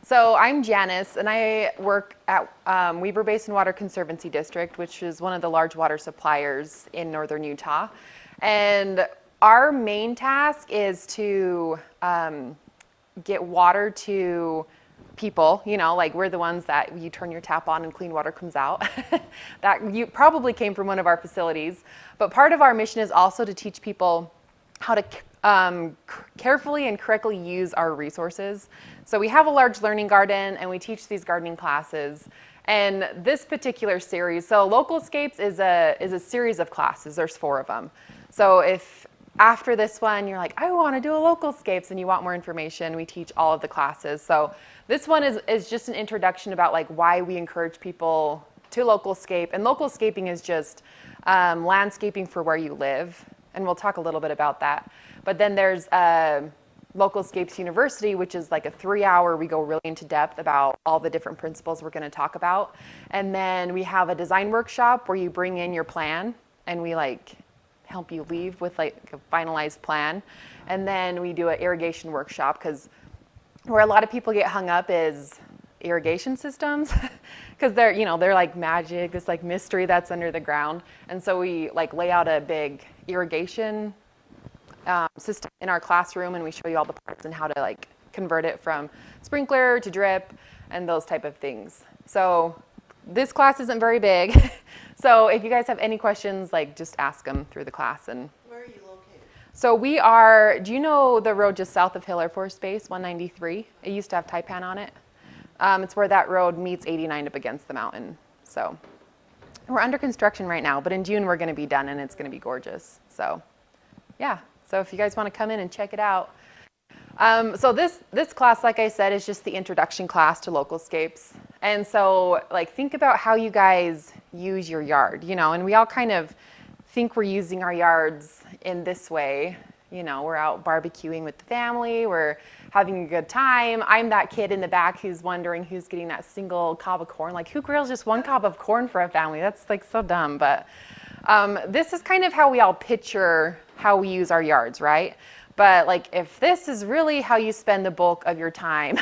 So I'm Janice, and I work at Weber Basin Water Concervancy District, which is one of the large water suppliers in northern Utah. And our main task is to get water to people, you know, like we're the ones that you turn your tap on and clean water comes out. That you probably came from one of our facilities. But part of our mission is also to teach people how to carefully and correctly use our resources. So we have a large learning garden and we teach these gardening classes. And this particular series, so Localscapes is a series of classes. There's 4 of them. So if after this one you're like, I want to do a Localscapes and you want more information, we teach all of the classes. So this one is just an introduction about like why we encourage people to localscape. And localscaping is just landscaping for where you live. And we'll talk a little bit about that. But then there's Localscapes University, which is like a 3-hour, we go really into depth about all the different principles we're going to talk about. And then we have a design workshop where you bring in your plan and we like help you leave with like a finalized plan. And then we do an irrigation workshop, because where a lot of people get hung up is irrigation systems, because they're like magic, this like mystery that's under the ground. And so we like lay out a big irrigation system in our classroom, and we show you all the parts and how to like convert it from sprinkler to drip and those type of things. So this class isn't very big. So if you guys have any questions, like just ask them through the class. And where are you located? So we are, do you know the road just south of Hill Air Force Base, 193? It used to have Taipan on it. It's where that road meets 89 up against the mountain. So we're under construction right now, but in June we're going to be done and it's going to be gorgeous. So yeah, so if you guys want to come in and check it out. So this class, like I said, is just the introduction class to Localscapes. And so like think about how you guys use your yard, you know, and we all kind of think we're using our yards in this way. You know, we're out barbecuing with the family, we're having a good time. I'm that kid in the back who's wondering who's getting that single cob of corn. Like, who grills just one cob of corn for a family? That's like so dumb. But this is kind of how we all picture how we use our yards, right? But like, if this is really how you spend the bulk of your time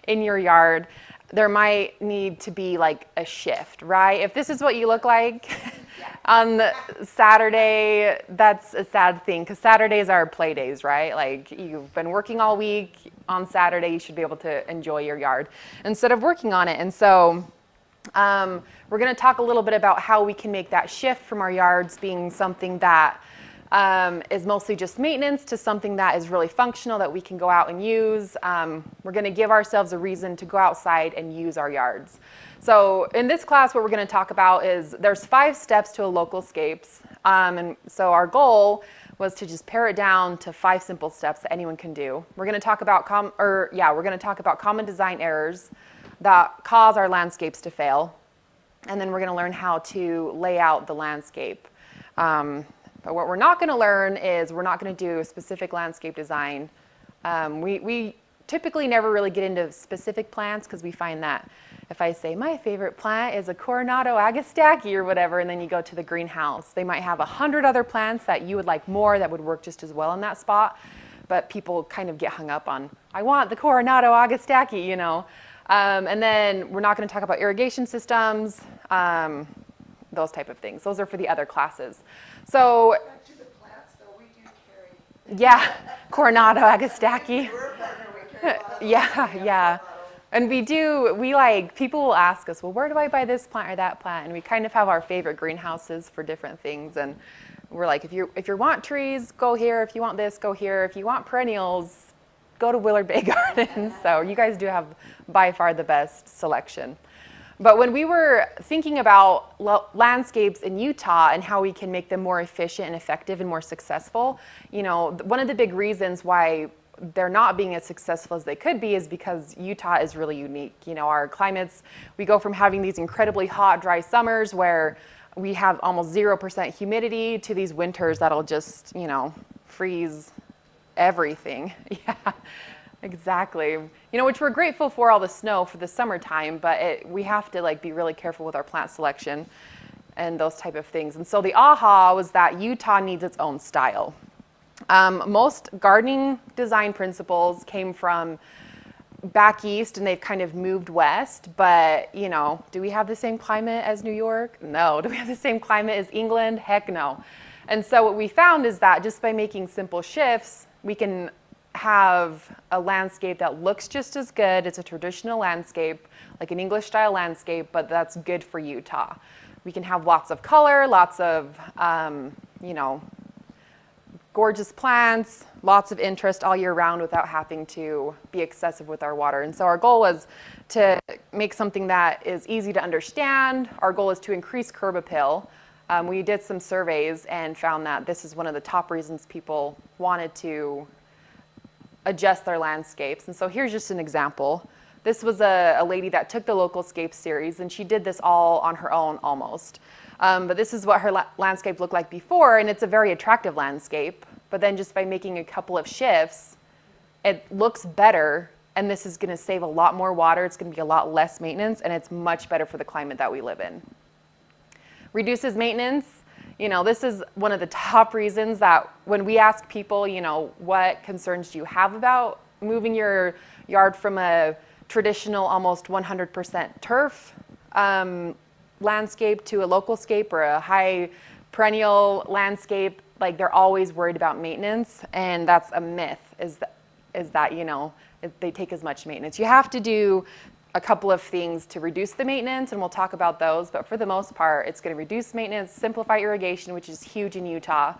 in your yard, there might need to be like a shift, right? If this is what you look like on Saturday, that's a sad thing, because Saturdays are play days, right? Like, you've been working all week. On Saturday, you should be able to enjoy your yard instead of working on it. And so we're going to talk a little bit about how we can make that shift from our yards being something that is mostly just maintenance to something that is really functional that we can go out and use. We're going to give ourselves a reason to go outside and use our yards. So in this class, what we're going to talk about is there's 5 steps to a Localscapes. And so our goal was to just pare it down to 5 simple steps that anyone can do. We're going to talk about common design errors that cause our landscapes to fail. And then we're going to learn how to lay out the landscape. But what we're not going to learn is we're not going to do a specific landscape design. We typically never really get into specific plants, because we find that if I say my favorite plant is a Coronado Agastache or whatever, and then you go to the greenhouse, they might have 100 other plants that you would like more that would work just as well in that spot. But people kind of get hung up on, I want the Coronado Agastache, you know. And then we're not going to talk about irrigation systems, those type of things. Those are for the other classes. So, Back to the plants, though, we do carry. yeah, Coronado Agastache. We're a partner, we carry a lot of Yeah. And people will ask us, well, where do I buy this plant or that plant? And we kind of have our favorite greenhouses for different things. And we're like, if you want trees, go here. If you want this, go here. If you want perennials, go to Willard Bay Gardens. So you guys do have by far the best selection. But when we were thinking about landscapes in Utah and how we can make them more efficient and effective and more successful, you know, one of the big reasons why they're not being as successful as they could be is because Utah is really unique. You know, our climates, we go from having these incredibly hot, dry summers where we have almost 0% humidity to these winters that'll just, you know, freeze everything. Yeah, exactly. Which we're grateful for all the snow for the summertime, but we have to be really careful with our plant selection and those type of things. And so the aha was that Utah needs its own style. Most gardening design principles came from back east, and they've kind of moved west, but do we have the same climate as New York? No. Do we have the same climate as England? Heck no. And so what we found is that just by making simple shifts, we can have a landscape that looks just as good. It's a traditional landscape, like an English style landscape, but that's good for Utah. We can have lots of color, lots of gorgeous plants, lots of interest all year round without having to be excessive with our water. And so our goal was to make something that is easy to understand. Our goal is to increase curb appeal. We did some surveys and found that this is one of the top reasons people wanted to adjust their landscapes. And so here's just an example. This was a lady that took the Localscapes series, and she did this all on her own almost. But this is what her landscape looked like before, and it's a very attractive landscape. But then just by making a couple of shifts, it looks better, and this is going to save a lot more water. It's going to be a lot less maintenance, and it's much better for the climate that we live in. Reduces maintenance. This is one of the top reasons that when we ask people, what concerns do you have about moving your yard from a traditional almost 100% turf landscape to a localscape or a high perennial landscape, they're always worried about maintenance, and that's a myth, is that they take as much maintenance. You have to do a couple of things to reduce the maintenance, and we'll talk about those, but for the most part, it's going to reduce maintenance, simplify irrigation, which is huge in Utah.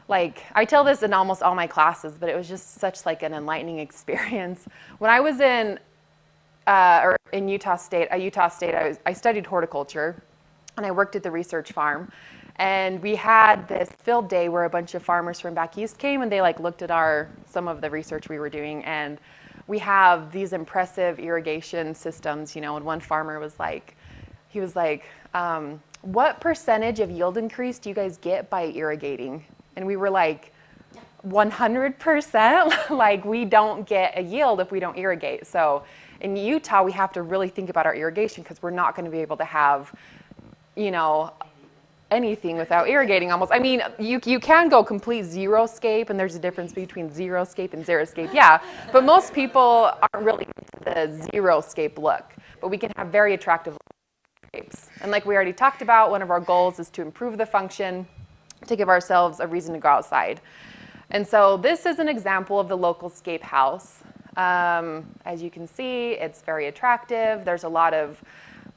I tell this in almost all my classes, but it was just such an enlightening experience. When I was in Utah State, I studied horticulture, and I worked at the research farm. And we had this field day where a bunch of farmers from back east came, and they looked at some of the research we were doing. And we have these impressive irrigation systems, and one farmer was what percentage of yield increase do you guys get by irrigating? And we were 100%. We don't get a yield if we don't irrigate. So in Utah, we have to really think about our irrigation, because we're not going to be able to have, anything without irrigating almost. I mean, you can go complete zero-scape, and there's a difference between zero-scape and xeriscape, yeah. But most people aren't really into the zero-scape look. But we can have very attractive scapes. And like we already talked about, one of our goals is to improve the function, to give ourselves a reason to go outside. And so this is an example of the Localscape house. As you can see, it's very attractive. There's a lot of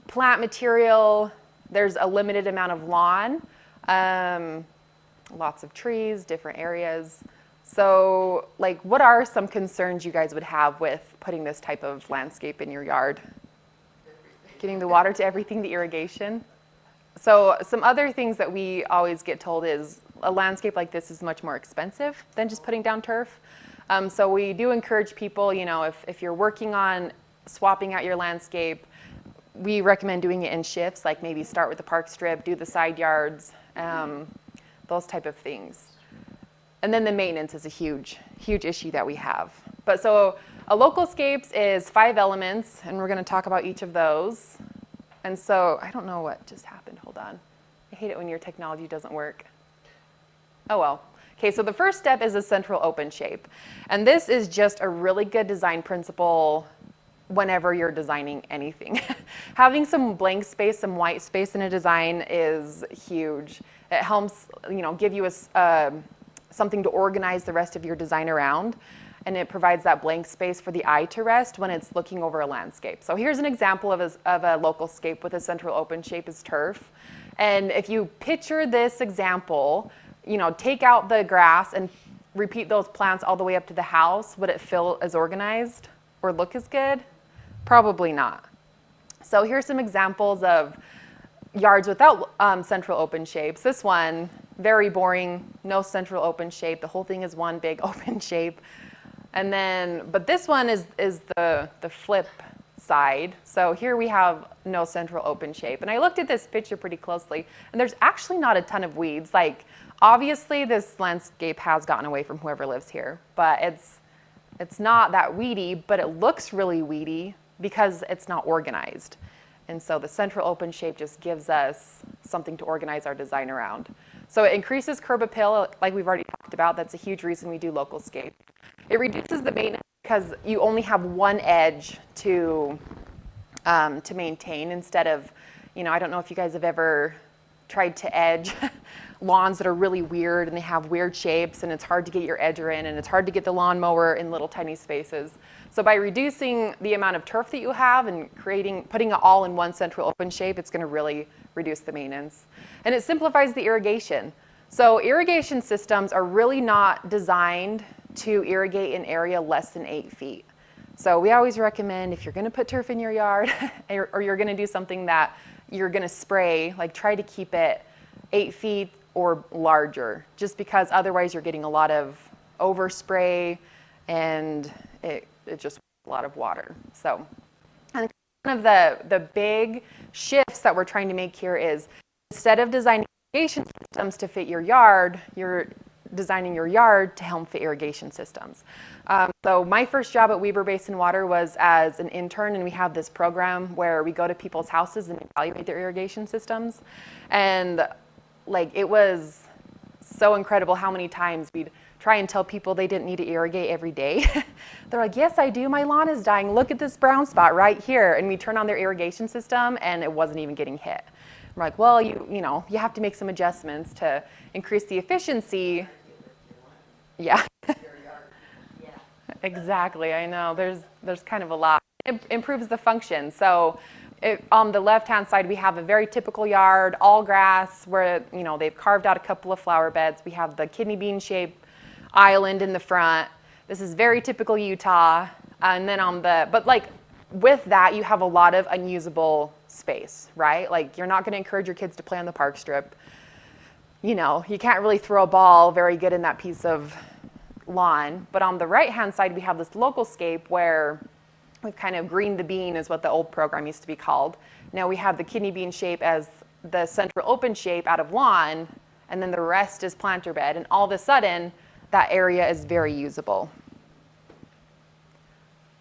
plant material. There's a limited amount of lawn, lots of trees, different areas. So, what are some concerns you guys would have with putting this type of landscape in your yard? Getting the water to everything, the irrigation. So, some other things that we always get told is a landscape like this is much more expensive than just putting down turf. So we do encourage people, if you're working on swapping out your landscape, we recommend doing it in shifts, maybe start with the park strip, do the side yards, those type of things. And then the maintenance is a huge, huge issue that we have. But so a Localscapes is 5 elements, and we're going to talk about each of those. And so I don't know what just happened. Hold on. I hate it when your technology doesn't work. Oh, well. Okay, so the first step is a central open shape. And this is just a really good design principle whenever you're designing anything. Having some blank space, some white space in a design is huge. It helps, give you something to organize the rest of your design around, and it provides that blank space for the eye to rest when it's looking over a landscape. So here's an example of a Localscape with a central open shape as turf. And if you picture this example, take out the grass and repeat those plants all the way up to the house, would it feel as organized or look as good? Probably not. So here's some examples of yards without central open shapes. This one, very boring, no central open shape. The whole thing is one big open shape. And then, but this one is the flip side. So here we have no central open shape. And I looked at this picture pretty closely, and there's actually not a ton of weeds. Obviously, this landscape has gotten away from whoever lives here, but it's not that weedy, but it looks really weedy because it's not organized. And so the central open shape just gives us something to organize our design around. So it increases curb appeal, like we've already talked about. That's a huge reason we do Localscape. It reduces the maintenance because you only have one edge to maintain instead of, I don't know if you guys have ever tried to edge lawns that are really weird and they have weird shapes and it's hard to get your edger in and it's hard to get the lawnmower in little tiny spaces. So by reducing the amount of turf that you have and putting it all in one central open shape, it's going to really reduce the maintenance. And it simplifies the irrigation. So irrigation systems are really not designed to irrigate an area less than 8 feet. So we always recommend if you're going to put turf in your yard or you're going to do something that you're going to spray, like try to keep it 8 feet or larger, just because otherwise you're getting a lot of overspray and it just a lot of water. So, and one of the big shifts that we're trying to make here is instead of designing irrigation systems to fit your yard, you're designing your yard to help fit irrigation systems. So my first job at Weber Basin Water was as an intern, and we have this program where we go to people's houses and evaluate their irrigation systems. And like it was so incredible how many times we'd try and tell people they didn't need to irrigate every day. They're like, yes, I do. My lawn is dying. Look at this brown spot right here. And we turn on their irrigation system and it wasn't even getting hit. I'm like, well, you have to make some adjustments to increase the efficiency. Yeah. Exactly. I know. There's kind of a lot. It improves the function. So on the left-hand side, we have a very typical yard, all grass, where they've carved out a couple of flower beds. We have the kidney bean shaped island in the front. This is very typical Utah. And then but like with that, you have a lot of unusable space, right? Like you're not going to encourage your kids to play on the park strip. You can't really throw a ball very good in that piece of lawn. But on the right-hand side, we have this Localscape where we've kind of greened the bean is what the old program used to be called. Now we have the kidney bean shape as the central open shape out of lawn, and then the rest is planter bed. And all of a sudden, that area is very usable.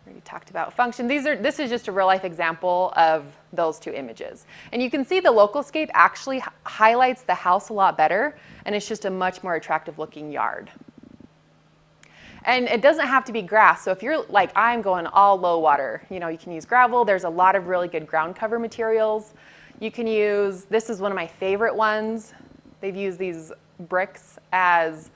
We already talked about function. This is just a real-life example of those two images. And you can see the Localscape actually highlights the house a lot better, and it's just a much more attractive-looking yard. And it doesn't have to be grass. So if you're like, I'm going all low water, you can use gravel. There's a lot of really good ground cover materials. You can use, this is one of my favorite ones. They've used these bricks as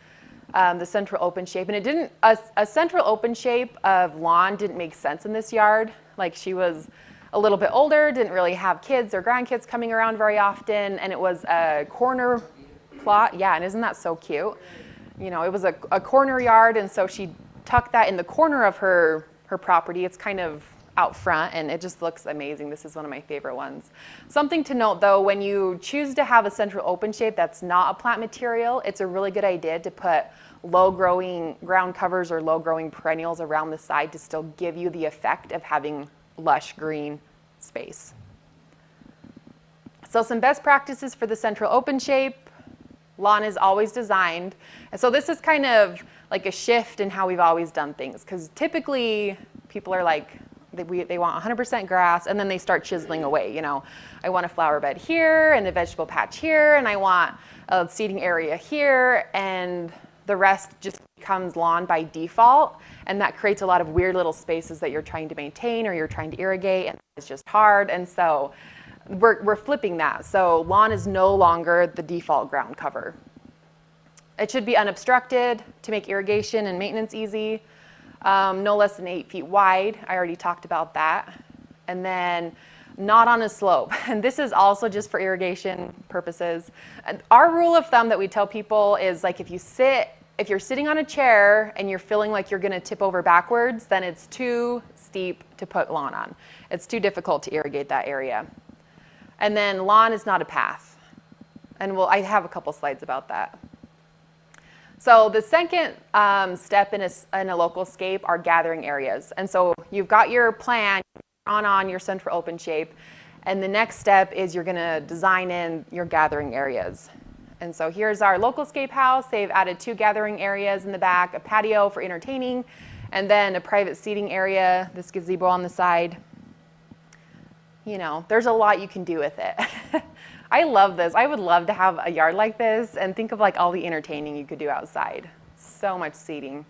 the central open shape. And a central open shape of lawn didn't make sense in this yard. Like she was a little bit older, didn't really have kids or grandkids coming around very often. And it was a corner plot. Yeah, and isn't that so cute? It was a corner yard, and so she tucked that in the corner of her property. It's kind of out front, and it just looks amazing. This is one of my favorite ones. Something to note, though, when you choose to have a central open shape that's not a plant material, it's a really good idea to put low-growing ground covers or low-growing perennials around the side to still give you the effect of having lush green space. So some best practices for the central open shape. Lawn is always designed. And so this is kind of like a shift in how we've always done things, because typically people are like, they want 100% grass, and then they start chiseling away. I want a flower bed here and a vegetable patch here, and I want a seating area here, and the rest just becomes lawn by default, and that creates a lot of weird little spaces that you're trying to maintain or you're trying to irrigate, and it's just hard. And so we're flipping that. So lawn is no longer the default ground cover. It should be unobstructed to make irrigation and maintenance easy. No less than 8 feet wide. I already talked about that. And then not on a slope. And this is also just for irrigation purposes. And our rule of thumb that we tell people is like if you're sitting on a chair and you're feeling like you're going to tip over backwards, then it's too steep to put lawn on. It's too difficult to irrigate that area. And then lawn is not a path. And I have a couple slides about that. So the second step in a Localscape are gathering areas. And so you've got your plan on your central open shape. And the next step is you're going to design in your gathering areas. And so here's our Localscape house. They've added 2 gathering areas in the back, a patio for entertaining, and then a private seating area, this gazebo on the side. You know, there's a lot you can do with it. I love this. I would love to have a yard like this, and think of like all the entertaining you could do outside. So much seating.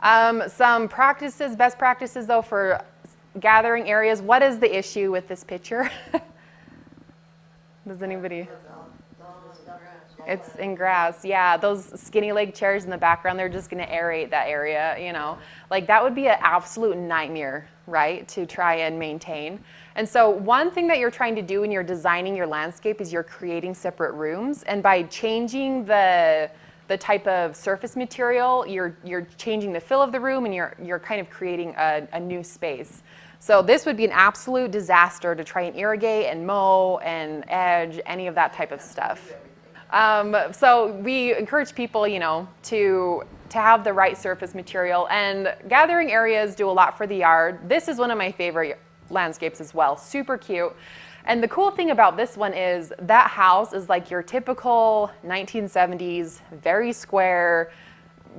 Some practices, best practices though for gathering areas. What is the issue with this picture? Does anybody? It's in grass. Yeah, those skinny leg chairs in the background, they're just going to aerate that area, you know. Like that would be an absolute nightmare, right, to try and maintain. And so one thing that you're trying to do when you're designing your landscape is you're creating separate rooms. And by changing the type of surface material, you're changing the fill of the room, and you're kind of creating a new space. So this would be an absolute disaster to try and irrigate and mow and edge, any of that type of stuff. So we encourage people, you know, to have the right surface material, and gathering areas do a lot for the yard. This is one of my favorite landscapes as well, super cute. And the cool thing about this one is that house is like your typical 1970s, very square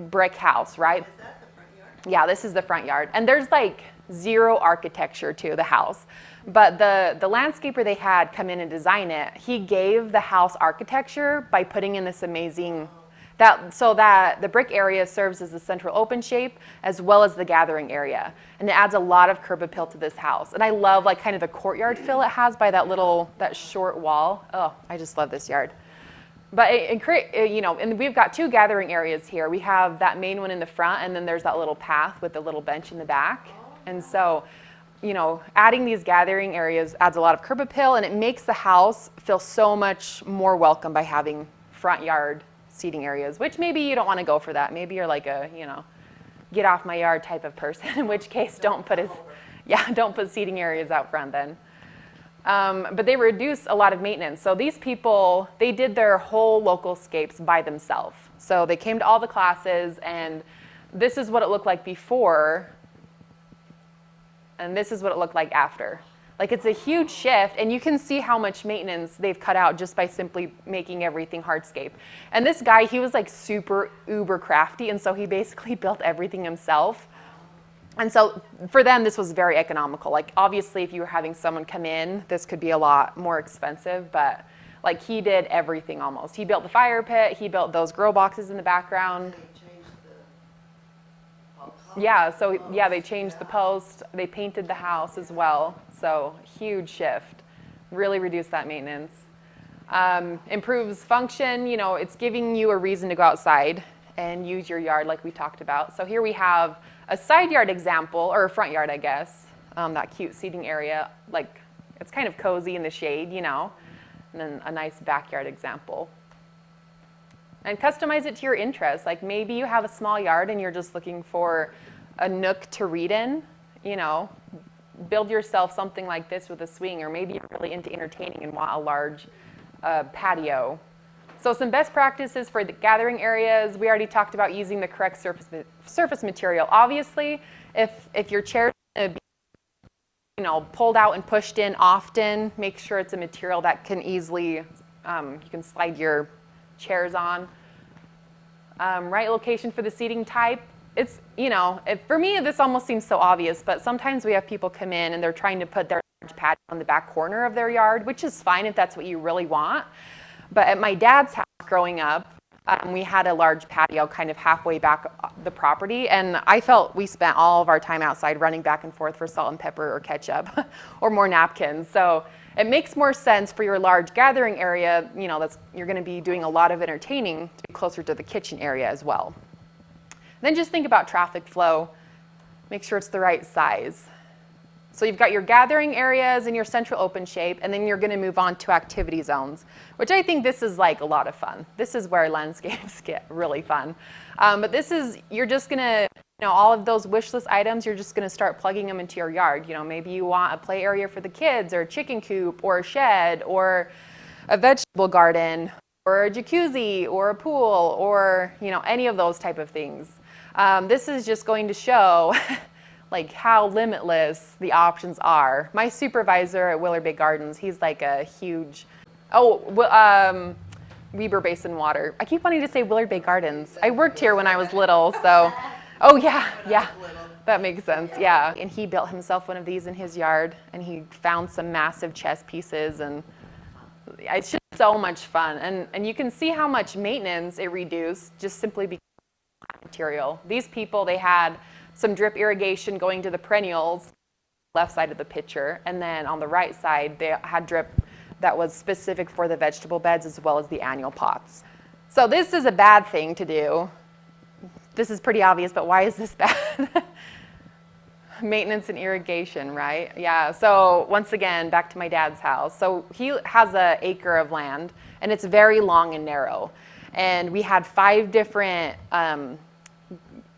brick house, right? Is that the front yard? Yeah, this is the front yard. And there's like zero architecture to the house. But the landscaper they had come in and design it, he gave the house architecture by putting in this amazing, so that the brick area serves as the central open shape as well as the gathering area. And it adds a lot of curb appeal to this house. And I love like kind of the courtyard feel it has by that short wall. Oh, I just love this yard. But you know, and we've got 2 gathering areas here. We have that main one in the front, and then there's that little path with the little bench in the back. And so, you know, adding these gathering areas adds a lot of curb appeal, and it makes the house feel so much more welcome by having front yard seating areas, which maybe you don't want to go for that. Maybe you're like a, you know, get off my yard type of person, in which case don't put seating areas out front then. But they reduce a lot of maintenance. So these people, they did their whole Localscapes by themselves. So they came to all the classes, and this is what it looked like before, and this is what it looked like after. Like it's a huge shift, and you can see how much maintenance they've cut out just by simply making everything hardscape. And this guy, he was like super uber crafty, and so he basically built everything himself. And so for them, this was very economical. Like obviously, if you were having someone come in, this could be a lot more expensive, but like he did everything almost. He built the fire pit, he built those grow boxes in the background. Yeah, so yeah, they changed the post, they painted the house as well. So huge shift, really reduced that maintenance. Improves function, you know, it's giving you a reason to go outside and use your yard like we talked about. So here we have a side yard example, or a front yard, I guess, that cute seating area, like it's kind of cozy in the shade, you know, and then a nice backyard example. And customize it to your interests. Like maybe you have a small yard and you're just looking for a nook to read in, you know, build yourself something like this with a swing, or maybe you're really into entertaining and want a large patio. So some best practices for the gathering areas. We already talked about using the correct surface material. Obviously, if your chair is going to be, you know, pulled out and pushed in often, make sure it's a material that can easily, you can slide your chairs on. Right location for the seating type. It's, you know, for me, this almost seems so obvious, but sometimes we have people come in and they're trying to put their large patio on the back corner of their yard, which is fine if that's what you really want. But at my dad's house growing up, we had a large patio kind of halfway back the property, and I felt we spent all of our time outside running back and forth for salt and pepper or ketchup or more napkins. So it makes more sense for your large gathering area, you know, you're going to be doing a lot of entertaining, to be closer to the kitchen area as well. Then just think about traffic flow. Make sure it's the right size. So you've got your gathering areas and your central open shape, and then you're going to move on to activity zones, which I think this is like a lot of fun. This is where landscapes get really fun. But this is, you're just going to, you know, all of those wish list items, you're just going to start plugging them into your yard. You know, maybe you want a play area for the kids, or a chicken coop, or a shed, or a vegetable garden, or a jacuzzi, or a pool, or, you know, any of those type of things. This is just going to show like how limitless the options are. My supervisor at Willard Bay Gardens, he's like a huge, Weber Basin water. I keep wanting to say Willard Bay Gardens. I worked here when I was little, so. Oh yeah, yeah. That makes sense, yeah. And he built himself one of these in his yard, and he found some massive chess pieces, and it's just so much fun. And you can see how much maintenance it reduced just simply because of material. These people, they had some drip irrigation going to the perennials, left side of the picture, and then on the right side, they had drip that was specific for the vegetable beds as well as the annual pots. So this is a bad thing to do. This is pretty obvious, but why is this bad? Maintenance and irrigation, right? Yeah, so once again, back to my dad's house. So he has an acre of land, and it's very long and narrow. And we had 5 different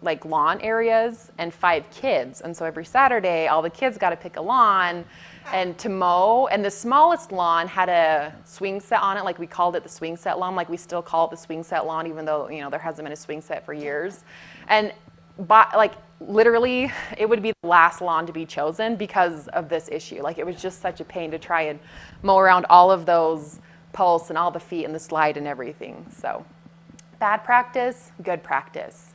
like lawn areas and 5 kids. And so every Saturday, all the kids got to pick a lawn and to mow. And the smallest lawn had a swing set on it. Like we called it the swing set lawn. Like we still call it the swing set lawn, even though, you know, there hasn't been a swing set for years. And like literally, it would be the last lawn to be chosen because of this issue. Like it was just such a pain to try and mow around all of those posts and all the feet and the slide and everything. So bad practice, good practice.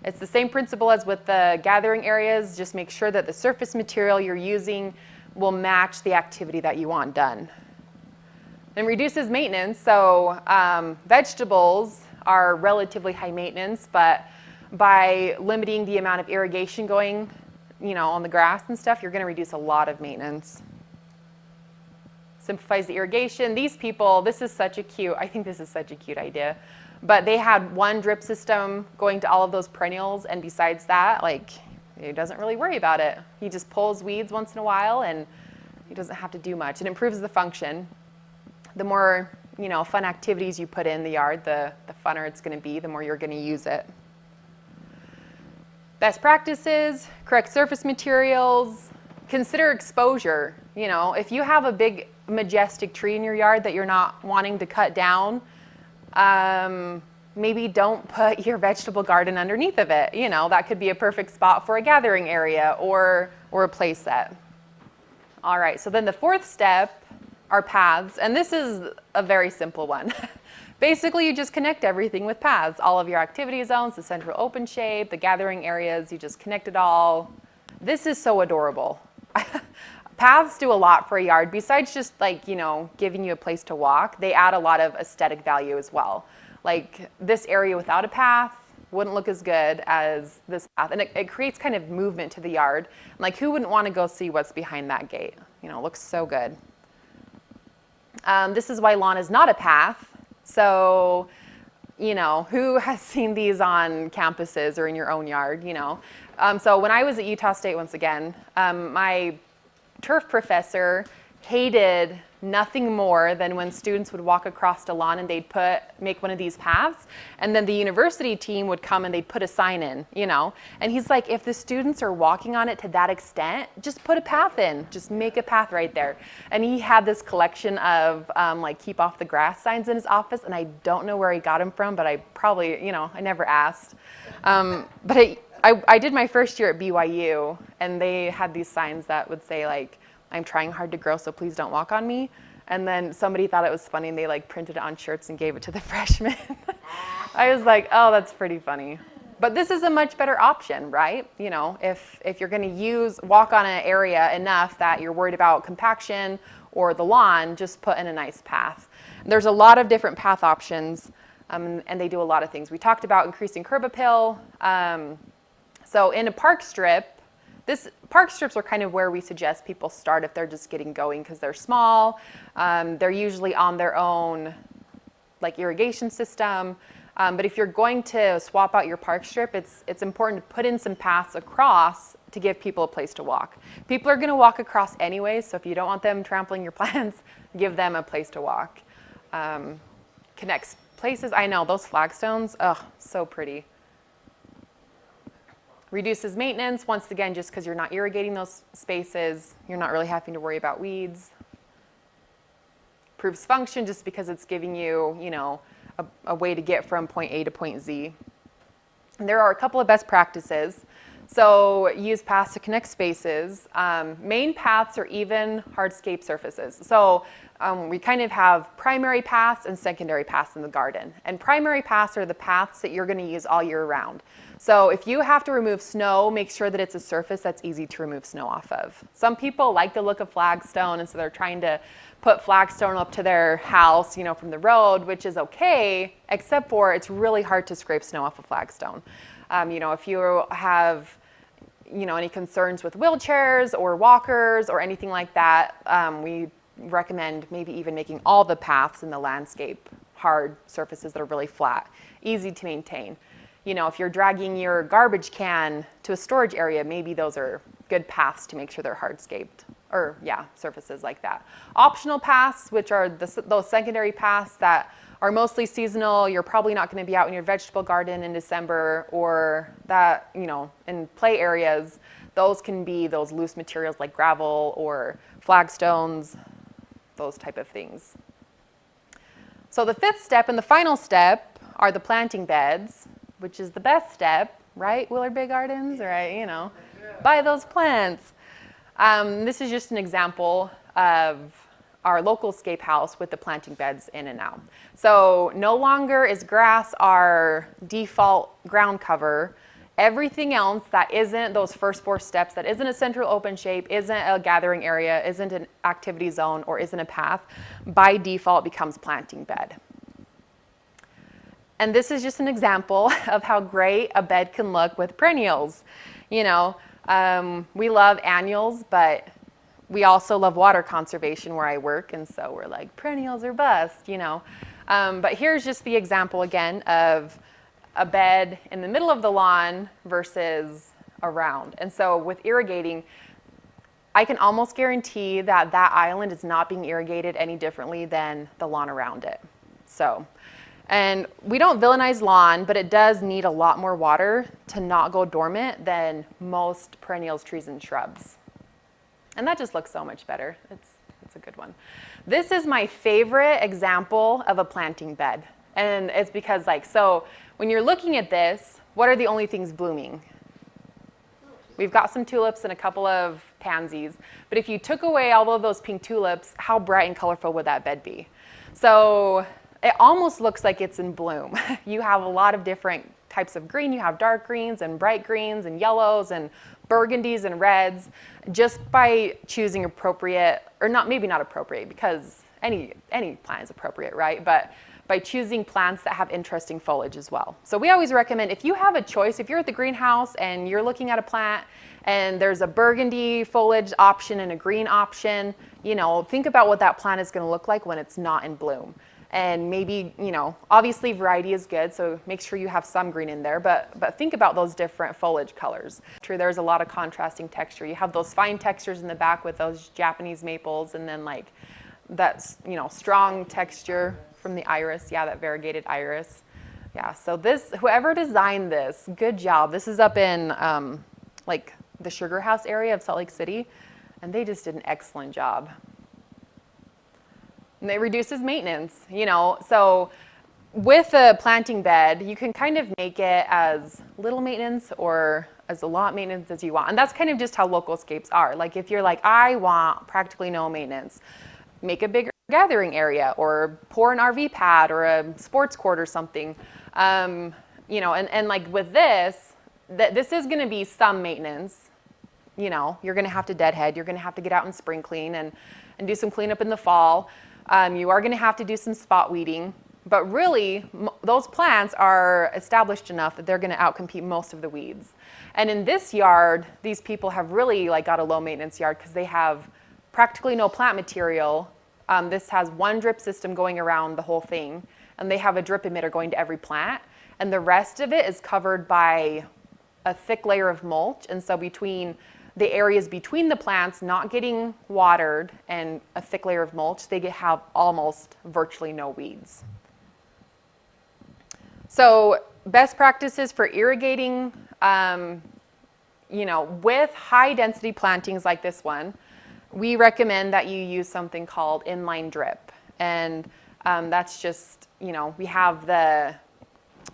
It's the same principle as with the gathering areas. Just make sure that the surface material you're using will match the activity that you want done. And reduces maintenance. So vegetables are relatively high maintenance, but by limiting the amount of irrigation going, you know, on the grass and stuff, you're going to reduce a lot of maintenance. Simplifies the irrigation. These people, I think this is such a cute idea. But they had one drip system going to all of those perennials, and besides that, like, he doesn't really worry about it. He just pulls weeds once in a while, and he doesn't have to do much. It improves the function. The more, you know, fun activities you put in the yard, the funner it's going to be, the more you're going to use it. Best practices, correct surface materials, consider exposure. You know, if you have a big, majestic tree in your yard that you're not wanting to cut down, maybe don't put your vegetable garden underneath of it. You know, that could be a perfect spot for a gathering area or a play set. All right, so then the 4th step are paths, and this is a very simple one. Basically, you just connect everything with paths. All of your activity zones, the central open shape, the gathering areas, you just connect it all. This is so adorable. Paths do a lot for a yard. Besides just like, you know, giving you a place to walk, they add a lot of aesthetic value as well. Like this area without a path wouldn't look as good as this path. And it creates kind of movement to the yard. Like who wouldn't want to go see what's behind that gate? You know, it looks so good. This is why lawn is not a path. So, you know, who has seen these on campuses or in your own yard, you know? So when I was at Utah State, once again, my turf professor hated nothing more than when students would walk across the lawn and they'd make one of these paths, and then the university team would come and they'd put a sign in, you know? And he's like, if the students are walking on it to that extent, just put a path in, just make a path right there. And he had this collection of like keep off the grass signs in his office, and I don't know where he got them from, but I probably, you know, I never asked. But I did my first year at BYU, and they had these signs that would say like, I'm trying hard to grow, so please don't walk on me. And then somebody thought it was funny, and they like printed it on shirts and gave it to the freshmen. I was like, oh, that's pretty funny. But this is a much better option, right? You know, if you're going to walk on an area enough that you're worried about compaction or the lawn, just put in a nice path. There's a lot of different path options, and they do a lot of things. We talked about increasing curb appeal. So in a park strip, park strips are kind of where we suggest people start if they're just getting going because they're small. They're usually on their own like irrigation system. But if you're going to swap out your park strip, it's important to put in some paths across to give people a place to walk. People are going to walk across anyway, so if you don't want them trampling your plants, give them a place to walk. Connects places. I know, those flagstones, oh, so pretty. Reduces maintenance, once again, just because you're not irrigating those spaces, you're not really having to worry about weeds. Improves function just because it's giving you, you know, a way to get from point A to point Z. And there are a couple of best practices. So use paths to connect spaces. Main paths or even hardscape surfaces. So we kind of have primary paths and secondary paths in the garden. And primary paths are the paths that you're going to use all year round. So if you have to remove snow, make sure that it's a surface that's easy to remove snow off of. Some people like the look of flagstone, and so they're trying to put flagstone up to their house, you know, from the road, which is okay, except for it's really hard to scrape snow off of flagstone. You know, if you have, you know, any concerns with wheelchairs or walkers or anything like that, we recommend maybe even making all the paths in the landscape hard surfaces that are really flat, easy to maintain. You know, if you're dragging your garbage can to a storage area, maybe those are good paths to make sure they're hardscaped, or yeah, surfaces like that. Optional paths, which are those secondary paths that are mostly seasonal. You're probably not going to be out in your vegetable garden in December, or that, you know, in play areas. Those can be those loose materials like gravel or flagstones, those type of things. So the fifth step and the final step are the planting beds, which is the best step, right, Willard Bay Gardens, right? You know, buy those plants. This is just an example of our Localscape house with the planting beds in and out. So no longer is grass our default ground cover. Everything else that isn't those first 4 steps, that isn't a central open shape, isn't a gathering area, isn't an activity zone, or isn't a path, by default becomes planting bed. And this is just an example of how great a bed can look with perennials. You know, we love annuals, but we also love water conservation where I work, and so we're like, perennials are bust, you know. But here's just the example again of a bed in the middle of the lawn versus around. And so with irrigating, I can almost guarantee that that island is not being irrigated any differently than the lawn around it. So, and we don't villainize lawn, but it does need a lot more water to not go dormant than most perennials, trees, and shrubs. And that just looks so much better. It's a good one. This is my favorite example of a planting bed. And it's because, like, so when you're looking at this, what are the only things blooming? We've got some tulips and a couple of pansies. But if you took away all of those pink tulips, how bright and colorful would that bed be? So it almost looks like it's in bloom. You have a lot of different types of green. You have dark greens and bright greens and yellows and burgundies and reds, just by choosing appropriate, or not, maybe not appropriate, because any plant is appropriate, right? But by choosing plants that have interesting foliage as well. So we always recommend, if you have a choice, if you're at the greenhouse and you're looking at a plant and there's a burgundy foliage option and a green option, you know, think about what that plant is going to look like when it's not in bloom. And maybe, you know, obviously variety is good, so make sure you have some green in there, but think about those different foliage colors. There's a lot of contrasting texture. You have those fine textures in the back with those Japanese maples, and then like that's, you know, strong texture from the iris, yeah, that variegated iris. Yeah, so this, whoever designed this, good job. This is up in like the Sugar House area of Salt Lake City, and they just did an excellent job. And it reduces maintenance, you know. So with a planting bed, you can kind of make it as little maintenance or as a lot maintenance as you want. And that's kind of just how Localscapes are. Like if you're like, I want practically no maintenance, make a bigger gathering area or pour an RV pad or a sports court or something. You know, and like with this, this is going to be some maintenance. You know, you're going to have to deadhead. You're going to have to get out and spring clean and do some cleanup in the fall. You are going to have to do some spot weeding, but really those plants are established enough that they're going to outcompete most of the weeds. And in this yard, these people have really like got a low maintenance yard because they have practically no plant material. This has one drip system going around the whole thing, and they have a drip emitter going to every plant, and the rest of it is covered by a thick layer of mulch. And so between the areas between the plants not getting watered and a thick layer of mulch, they have almost virtually no weeds. So best practices for irrigating, you know, with high density plantings like this one, we recommend that you use something called inline drip. And that's just, you know, we have the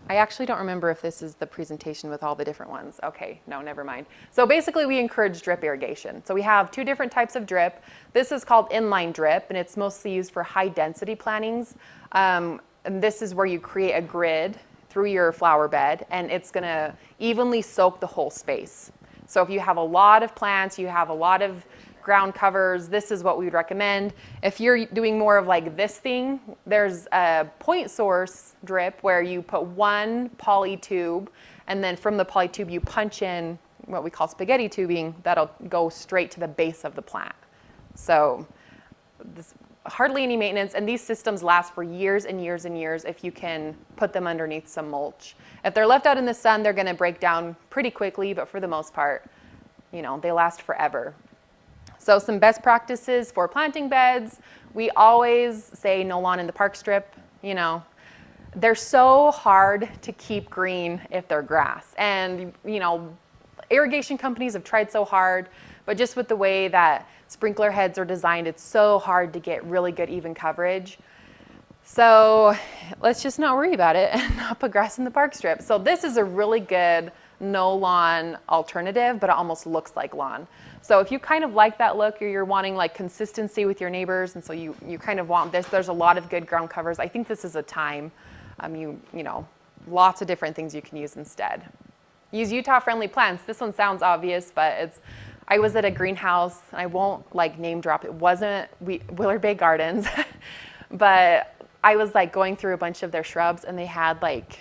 I actually don't remember if this is the presentation with all the different ones. Okay, no, never mind. So basically we encourage drip irrigation. So we have two different types of drip. This is called inline drip, and it's mostly used for high density plantings. And this is where you create a grid through your flower bed, and it's gonna evenly soak the whole space. So if you have a lot of plants, you have a lot of ground covers, this is what we would recommend. If you're doing more of like this thing, there's a point source drip where you put one poly tube, and then from the poly tube you punch in what we call spaghetti tubing that'll go straight to the base of the plant. So this, hardly any maintenance, and these systems last for years and years and years if you can put them underneath some mulch. If they're left out in the sun, they're gonna break down pretty quickly, but for the most part, you know, they last forever. So some best practices for planting beds, we always say no lawn in the park strip. You know, they're so hard to keep green if they're grass. And, you know, irrigation companies have tried so hard, but just with the way that sprinkler heads are designed, it's so hard to get really good even coverage. So let's just not worry about it and not put grass in the park strip. So this is a really good no lawn alternative, but it almost looks like lawn. So if you kind of like that look, or you're wanting like consistency with your neighbors, and so you kind of want this, there's a lot of good ground covers. I think this is a time, you know, lots of different things you can use instead. Use Utah-friendly plants. This one sounds obvious, but I was at a greenhouse, and I won't like name drop. It wasn't Willard Bay Gardens, but I was like going through a bunch of their shrubs, and they had like,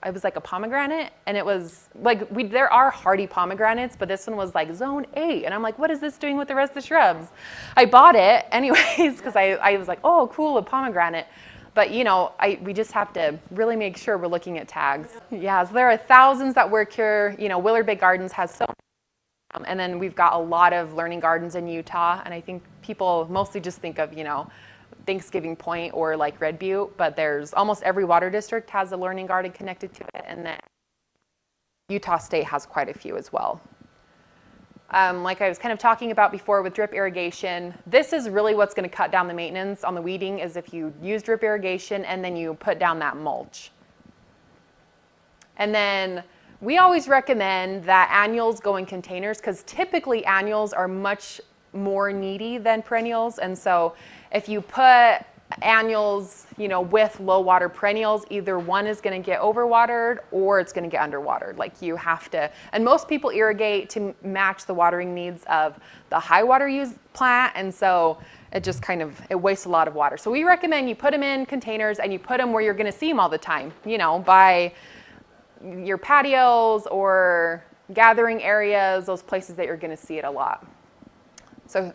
it was like a pomegranate, and it was like, there are hardy pomegranates, but this one was like zone 8, and I'm like, what is this doing with the rest of the shrubs? I bought it anyways, because I was like, oh, cool, a pomegranate. But you know, we just have to really make sure we're looking at tags. Yeah, so there are thousands that work here. You know, Willard Bay Gardens has so many, and then we've got a lot of learning gardens in Utah, and I think people mostly just think of, you know, Thanksgiving Point or like Red Butte, but there's almost every water district has a learning garden connected to it, and then Utah State has quite a few as well. Like I was kind of talking about before with drip irrigation, this is really what's going to cut down the maintenance on the weeding, is if you use drip irrigation and then you put down that mulch. And then we always recommend that annuals go in containers, because typically annuals are much more needy than perennials, and so if you put annuals, you know, with low water perennials, either one is going to get overwatered or it's going to get underwatered. Like you have to, and most people irrigate to match the watering needs of the high water use plant, and so it just kind of, it wastes a lot of water. So we recommend you put them in containers, and you put them where you're going to see them all the time, you know, by your patios or gathering areas, those places that you're going to see it a lot. So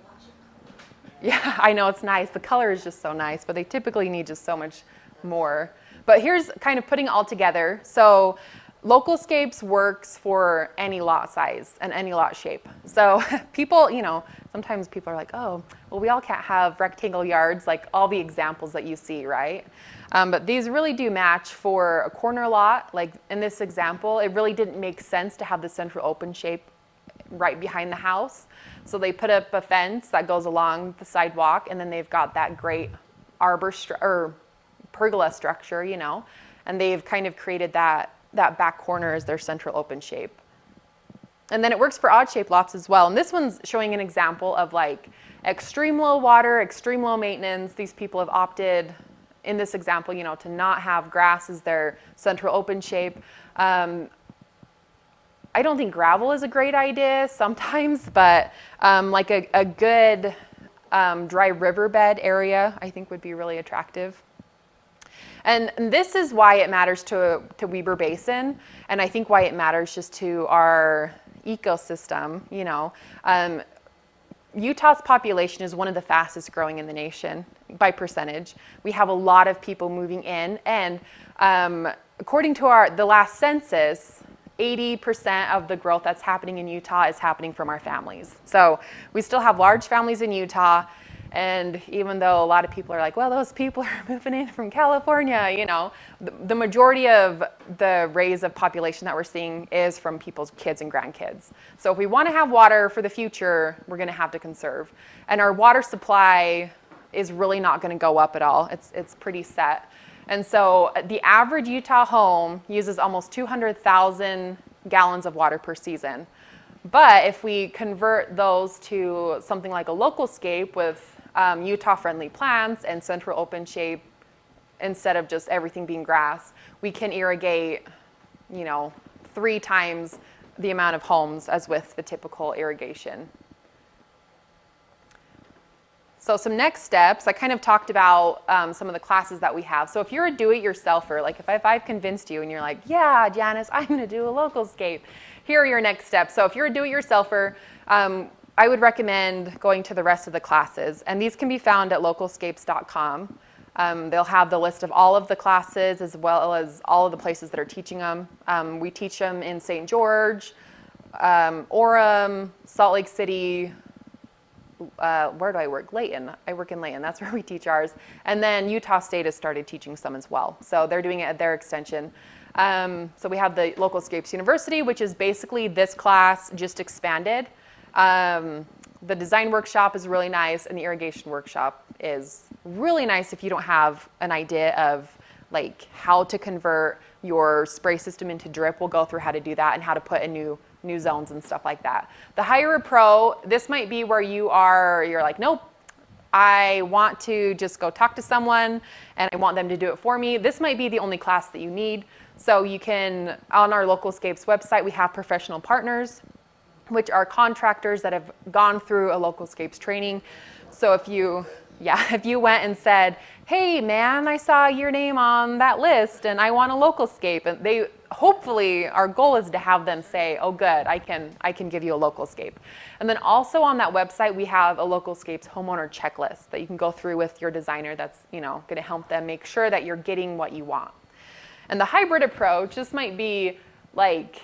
yeah, I know it's nice. The color is just so nice, but they typically need just so much more. But here's kind of putting it all together. So Localscapes works for any lot size and any lot shape. So people, you know, sometimes people are like, oh, well, we all can't have rectangle yards like all the examples that you see, right? But these really do match for a corner lot. Like in this example, it really didn't make sense to have the central open shape right behind the house. So they put up a fence that goes along the sidewalk, and then they've got that great or pergola structure, you know, and they've kind of created that back corner as their central open shape. And then it works for odd shaped lots as well. And this one's showing an example of like extreme low water, extreme low maintenance. These people have opted in this example, you know, to not have grass as their central open shape. I don't think gravel is a great idea sometimes, but like a good dry riverbed area, I think would be really attractive. And this is why it matters to Weber Basin, and I think why it matters just to our ecosystem, you know. Utah's population is one of the fastest growing in the nation by percentage. We have a lot of people moving in, and according to the last census, 80% of the growth that's happening in Utah is happening from our families. So we still have large families in Utah, and even though a lot of people are like, well, those people are moving in from California, you know, the majority of the raise of population that we're seeing is from people's kids and grandkids. So if we want to have water for the future, we're going to have to conserve. And our water supply is really not going to go up at all. It's pretty set. And so the average Utah home uses almost 200,000 gallons of water per season. But if we convert those to something like a localscape with Utah-friendly plants and central open shape, instead of just everything being grass, we can irrigate, 3 times the amount of homes as with the typical irrigation. So some next steps, I kind of talked about some of the classes that we have. So if you're a do-it-yourselfer, like if I've convinced you and you're like, yeah, Janice, I'm going to do a localscape, here are your next steps. So if you're a do-it-yourselfer, I would recommend going to the rest of the classes. And these can be found at localscapes.com. They'll have the list of all of the classes as well as all of the places that are teaching them. We teach them in St. George, Orem, Salt Lake City, where do I work? Layton. I work in Layton. That's where we teach ours. And then Utah State has started teaching some as well. So they're doing it at their extension. So we have the Localscapes University, which is basically this class just expanded. The design workshop is really nice, and the irrigation workshop is really nice if you don't have an idea of like how to convert your spray system into drip. We'll go through how to do that and how to put in new zones and stuff like that. The Hire a Pro, this might be where you're like, nope, I want to just go talk to someone and I want them to do it for me. This might be the only class that you need. So you can, on our Localscapes website, we have professional partners, which are contractors that have gone through a Localscapes training. So if you went and said, hey man, I saw your name on that list and I want a localscape, and they hopefully, our goal is to have them say, oh good, I can give you a localscape. And then also on that website, we have a Localscapes homeowner checklist that you can go through with your designer that's going to help them make sure that you're getting what you want. And the hybrid approach, this might be like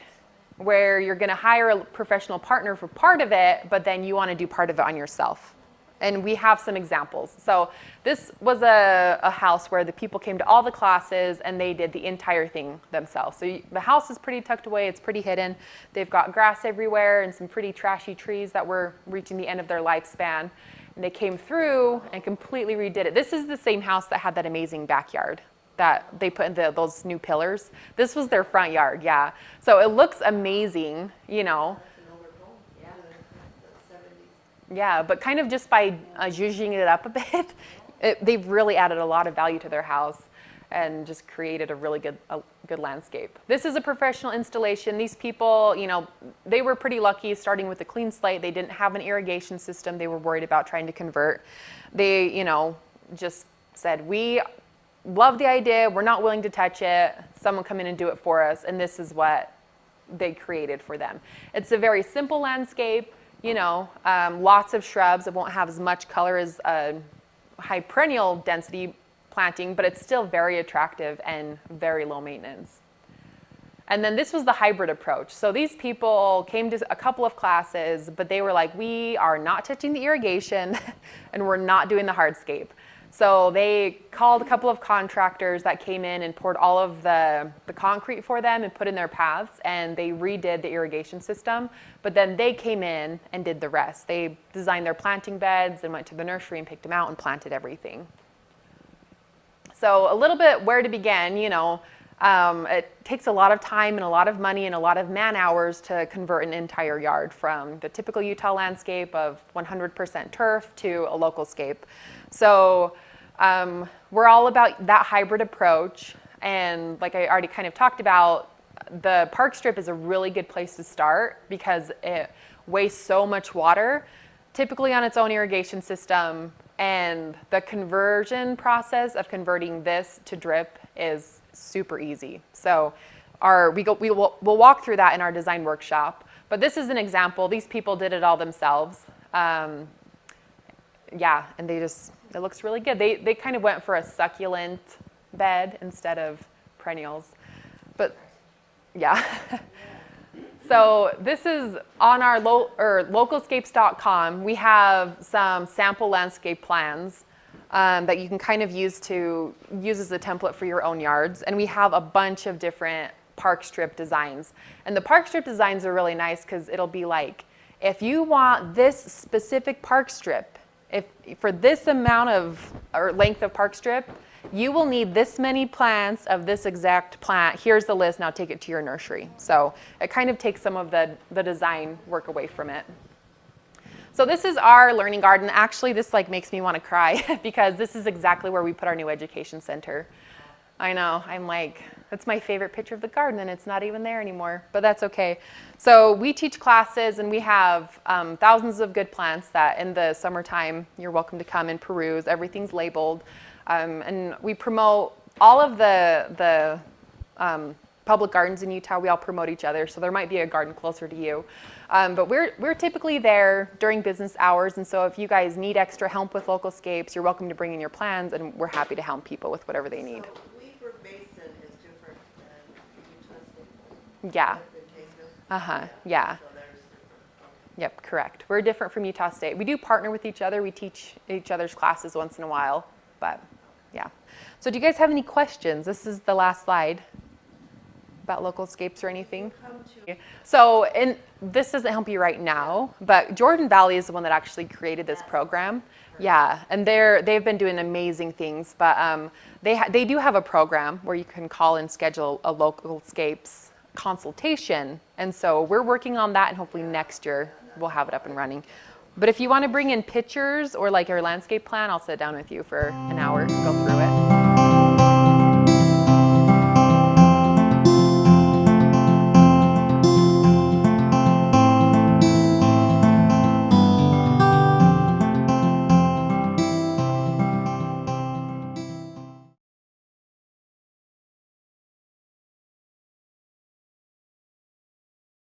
where you're going to hire a professional partner for part of it, but then you want to do part of it on yourself. And we have some examples. So this was a house where the people came to all the classes and they did the entire thing themselves. So the house is pretty tucked away, it's pretty hidden. They've got grass everywhere and some pretty trashy trees that were reaching the end of their lifespan. And they came through and completely redid it. This is the same house that had that amazing backyard that they put in those new pillars. This was their front yard, yeah. So it looks amazing, Yeah, but kind of just by zhuzhing it up a bit, they've really added a lot of value to their house and just created a really good landscape. This is a professional installation. These people, they were pretty lucky starting with a clean slate. They didn't have an irrigation system they were worried about trying to convert. They, just said, we love the idea. We're not willing to touch it. Someone come in and do it for us. And this is what they created for them. It's a very simple landscape. Lots of shrubs. It won't have as much color as a high perennial density planting, but it's still very attractive and very low maintenance. And then this was the hybrid approach. So these people came to a couple of classes, but they were like, we are not touching the irrigation and we're not doing the hardscape. So they called a couple of contractors that came in and poured all of the concrete for them and put in their paths, and they redid the irrigation system. But then they came in and did the rest. They designed their planting beds and went to the nursery and picked them out and planted everything. So a little bit where to begin, it takes a lot of time and a lot of money and a lot of man hours to convert an entire yard from the typical Utah landscape of 100% turf to a localscape. So we're all about that hybrid approach. And like I already kind of talked about, the park strip is a really good place to start because it wastes so much water, typically on its own irrigation system. And the conversion process of converting this to drip is super easy. So we'll walk through that in our design workshop. But this is an example. These people did it all themselves. Yeah, and it looks really good. They kind of went for a succulent bed instead of perennials. But yeah. So this is on our localscapes.com. We have some sample landscape plans that you can kind of use as a template for your own yards. And we have a bunch of different park strip designs. And the park strip designs are really nice because it'll be like, if you want this specific park strip, if for this amount of or length of park strip, you will need this many plants of this exact plant. Here's the list, now take it to your nursery. So it kind of takes some of the design work away from it. So this is our learning garden. Actually, this like makes me want to cry because this is exactly where we put our new education center. I know, I'm like, that's my favorite picture of the garden and it's not even there anymore, but that's okay. So we teach classes and we have thousands of good plants that in the summertime, you're welcome to come and peruse. Everything's labeled. And we promote all of the public gardens in Utah. We all promote each other, so there might be a garden closer to you. But we're typically there during business hours, and so if you guys need extra help with Localscapes, you're welcome to bring in your plans, and we're happy to help people with whatever they need. So Weaver Basin is different than Utah State. Yeah. Containters. Yeah. So there's different. Yep, correct. We're different from Utah State. We do partner with each other. We teach each other's classes once in a while, but yeah. So do you guys have any questions? This is the last slide about Localscapes or anything. So, and this doesn't help you right now, but Jordan Valley is the one that actually created this program. Yeah, and they've been doing amazing things, but they do have a program where you can call and schedule a Localscapes consultation, and so we're working on that, and hopefully next year we'll have it up and running. But if you want to bring in pictures or like your landscape plan, I'll sit down with you for an hour and go through it.